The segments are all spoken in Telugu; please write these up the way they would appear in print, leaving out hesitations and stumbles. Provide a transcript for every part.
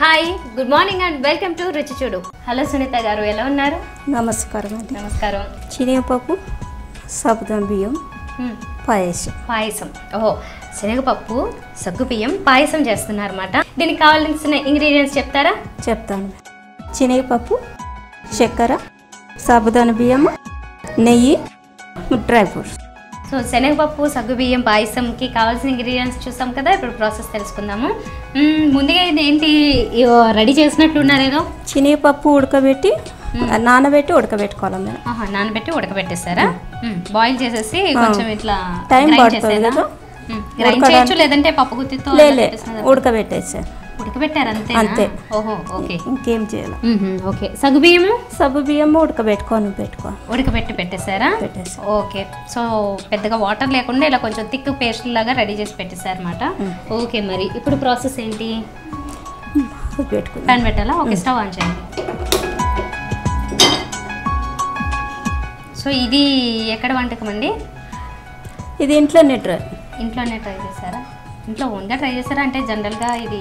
Hi good morning and welcome to రుచి చూడు. హలో సునీత గారు, ఎలా ఉన్నారు? నమస్కారం అండి. నమస్కారం. శనగపప్పు, సగ్గుబియ్యం బియ్యం పాయసం. ఓహో, శనగపప్పు సగ్గుబియ్యం పాయసం చేస్తున్నారన్నమాట. దీనికి కావాల్సిన ఇంగ్రీడియంట్స్ చెప్తారా? చెప్తాను. శనగపప్పు, చక్కెర, సాబుదాన బియ్యం, నెయ్యి, డ్రై ఫ్రూట్స్. సో శనగపప్పు సగ్గుబియ్యం పాయసంకి కావాల్సిన ఇంగ్రీడియంట్స్ చూసాం కదా. ఇప్పుడు ప్రాసెస్ తెలుసుకుందాము. ముందుగా ఇది ఏంటి రెడీ చేసినట్లున్నారు ఏదో? శనగపప్పు ఉడకబెట్టి నానబెట్టి ఉడకబెట్టుకోవాలి మేము. నానబెట్టి ఉడకబెట్టేస్తారా? బాయిల్ చేసేసి కొంచెం ఇట్లా టైం పడుతుంది కదా. గ్రైండ్ చేయొచ్చు, లేదంటే పప్పు గుత్తితో ఉడకబెట్టేసారు. ఉడకబెట్టారు అంతే అంతే. ఓహో, ఓకే. ఇంకేం చేయాలి. ఓకే. సగ్గుబియ్యం ఉడకబెట్టి పెట్టేశారా? ఓకే. సో పెద్దగా వాటర్ లేకుండా ఇలా కొంచెం థిక్ పేస్ట్ లాగా రెడీ చేసి పెట్టేశారు అనమాట. ఓకే, మరి ఇప్పుడు ప్రాసెస్ ఏంటి? ప్యాన్ పెట్టాలా? ఓకే, స్టవ్ ఆన్ చేయండి. సో ఇది ఎక్కడ వంటకం అండి? ఇది ఇంట్లోనే ట్రై చేశారా? ఇంట్లో ఓన్గా ట్రై చేశారా? అంటే జనరల్గా ఇది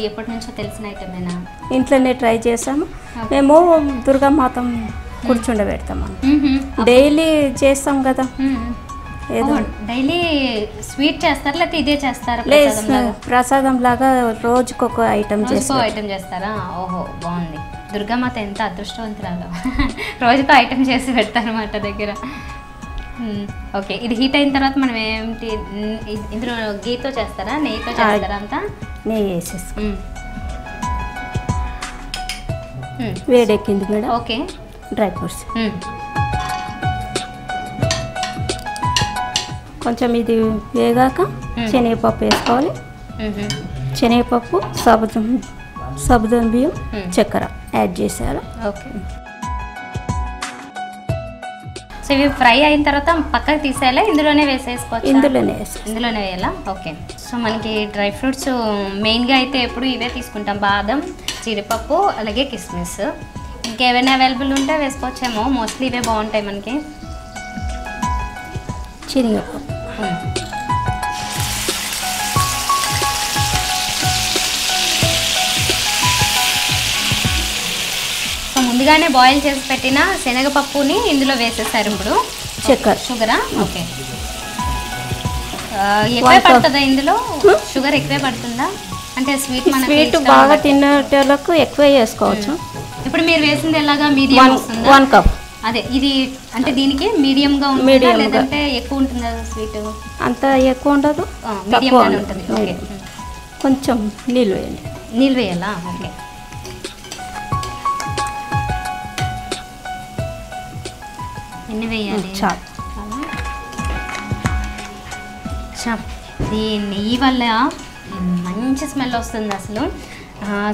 ఎప్పటి నుంచో తెలిసిన ఐటమేనా? ఇంట్లోనే ట్రై చేసాము. మేము దుర్గామాతం కూర్చుండబెడతాము. డైలీ చేస్తాం కదా. ఏదో డైలీ స్వీట్ చేస్తారా, లేకపోతే ఇదే చేస్తారా? ప్రసాదం లాగా రోజుకొక ఐటమ్ చేస్తారా? ఓహో, బాగుంది. దుర్గామాత ఎంత అదృష్టవంతురాలు. రోజుకో ఐటమ్ చేసి పెడతారన్నమాట దగ్గర. ఓకే, ఇది హీట్ అయిన తర్వాత మనం ఏంటి ఇందులో గీతో చేస్తారా, నెయ్యితో చేస్తారా? అంతా నెయ్యి వేసేసి వేడెక్కింది మేడం. ఓకే, డ్రై ఫ్రూట్స్ కొంచెం ఇది వేగాక శనగపప్పు వేసుకోవాలి. శనగపప్పు, సాబుదాన బియ్యం, చక్కెర యాడ్ చేసేయాలి. ఓకే. సో ఇవి ఫ్రై అయిన తర్వాత పక్కకు తీసేయాలా? ఇందులోనే వేసేసుకోవచ్చు? ఇందులోనే వేయాలా? ఓకే. సో మనకి డ్రై ఫ్రూట్స్ మెయిన్గా అయితే ఎప్పుడు ఇవే తీసుకుంటాం. బాదం, జీడిపప్పు, అలాగే కిస్మిస్. ఇంకేమైనా అవైలబుల్ ఉంటే వేసుకోవచ్చేమో. మోస్ట్లీ ఇవే బాగుంటాయి మనకి. శనగపప్పు ముందుగానే బాయిల్ చేసి పెట్టిన శనగపప్పుని ఇందులో వేసేసారు. ఇప్పుడు షుగరా? ఓకే. ఎక్కువే పడుతుందా ఇందులో? షుగర్ ఎక్కువే పడుతుందా? అంటే స్వీట్ బాగా తినేటోళ్ళకు ఎక్కువ వేసుకోవచ్చు. ఇప్పుడు మీరు వేసింది ఎలాగా? మీడియం వస్తుందా? 1 కప్. అదే ఇది అంటే దీనికి మీడియంగా ఉంటుందా, లేదంటే ఎక్కువ ఉంటుందా? స్వీట్ అంత ఎక్కువ ఉండదు, మీడియంగానే ఉంటుంది. ఓకే. కొంచెం నీళ్ళు వేయండి. నీళ్ళు వేయాలా? ఓకే. ఎన్ని వేయాలి? ఈ నెయ్యి వల్ల మంచి స్మెల్ వస్తుంది. అసలు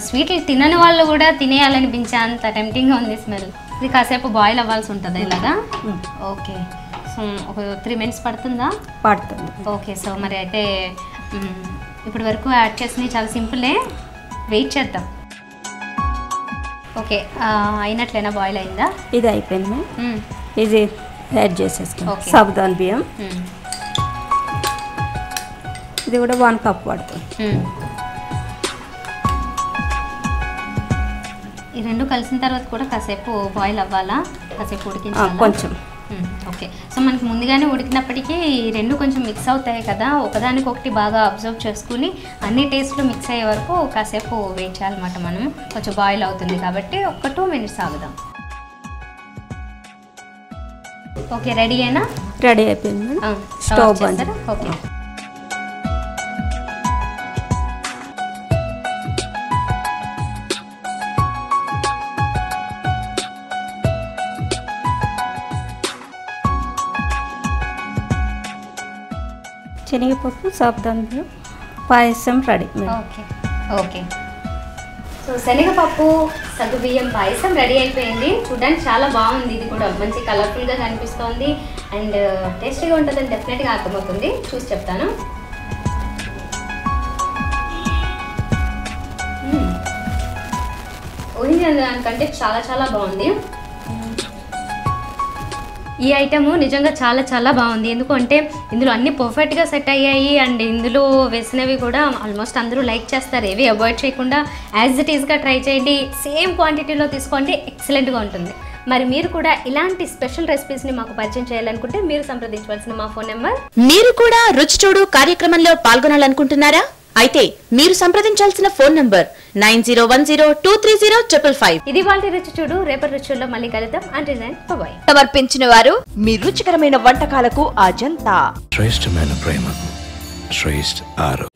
స్వీట్లు తినని వాళ్ళు కూడా తినేయాలనిపించే అంత టెంప్టింగ్గా ఉంది స్మెల్. ఇది కాసేపు బాయిల్ అవ్వాల్సి ఉంటుంది ఇలాగా. ఓకే. సో ఒక 3 minutes పడుతుందా? పడుతుంది. ఓకే. సో మరి అయితే ఇప్పటి వరకు యాడ్ చేసినవి చాలా సింపులే. వెయిట్ చేద్దాం. ఓకే, అయినట్లేనా? బాయిల్ అయిందా? ఇది అయిపోయింది. ఇది యాడ్ చేసేస్తాం. సాబుదాన బియ్యం ఇది కూడా 1 కప్ పడుతుంది. ఈ రెండు కలిసిన తర్వాత కూడా కాసేపు బాయిల్ అవ్వాలా? కాసేపు ఉడికించాలా? కొంచెం. ఓకే. సో మనకి ముందుగానే ఉడికినప్పటికీ రెండు కొంచెం మిక్స్ అవుతాయి కదా. ఒకదానికొకటి బాగా అబ్జర్వ్ చేసుకుని అన్ని టేస్ట్లు మిక్స్ అయ్యే వరకు కాసేపు వెయిట్ చేయాలన్నమాట. మనం కొంచెం బాయిల్ అవుతుంది కాబట్టి ఒక 2 minutes ఆగుదాం. ఓకే, రెడీ అయినా? రెడీ అయిపోయింది. స్టవ్ బంద్. ఓకే. శనగపప్పు, సాబుదాన బియ్యం పాయసం రెడీ. ఓకే. ఓకే. సో శనగపప్పు సగ్గుబియ్యం పాయసం రెడీ అయిపోయింది. చూడడానికి చాలా బాగుంది. ఇది కూడా మంచి కలర్ఫుల్గా కనిపిస్తోంది అండ్ టేస్టీగా ఉంటుందని డెఫినెట్గా అర్థమవుతుంది. చూసి చెప్తాను. ఊహించిన దానికంటే చాలా చాలా బాగుంది. ఈ ఐటమ్ నిజంగా చాలా చాలా బాగుంది. ఎందుకంటే ఇందులో అన్ని పర్ఫెక్ట్గా సెట్ అయ్యాయి అండ్ ఇందులో వేసినవి కూడా ఆల్మోస్ట్ అందరూ లైక్ చేస్తారు. ఏవి అవాయిడ్ చేయకుండా యాజ్ ఇట్ ఈస్గా ట్రై చేయండి. సేమ్ క్వాంటిటీలో తీసుకోండి, ఎక్సలెంట్గా ఉంటుంది. మరి మీరు కూడా ఇలాంటి స్పెషల్ రెసిపీస్ని మాకు పరిచయం చేయాలనుకుంటే మీరు సంప్రదించవలసిన మా ఫోన్ నెంబర్. మీరు కూడా రుచి చూడు కార్యక్రమంలో పాల్గొనాలనుకుంటున్నారా? అయితే మీరు సంప్రదించాల్సిన ఫోన్ నంబర్ 9010230555. ఇది వాళ్ళ రుచి చూడు. రేపటి రుచుల్లో మళ్ళీ కలుద్దాం. Until then bye. సమర్పించిన వారు మీ రుచికరమైన వంటకాలకు అజంతా. శ్రేష్టమైన ప్రేమకు శ్రేష్ఠ ఆరోగ్యం.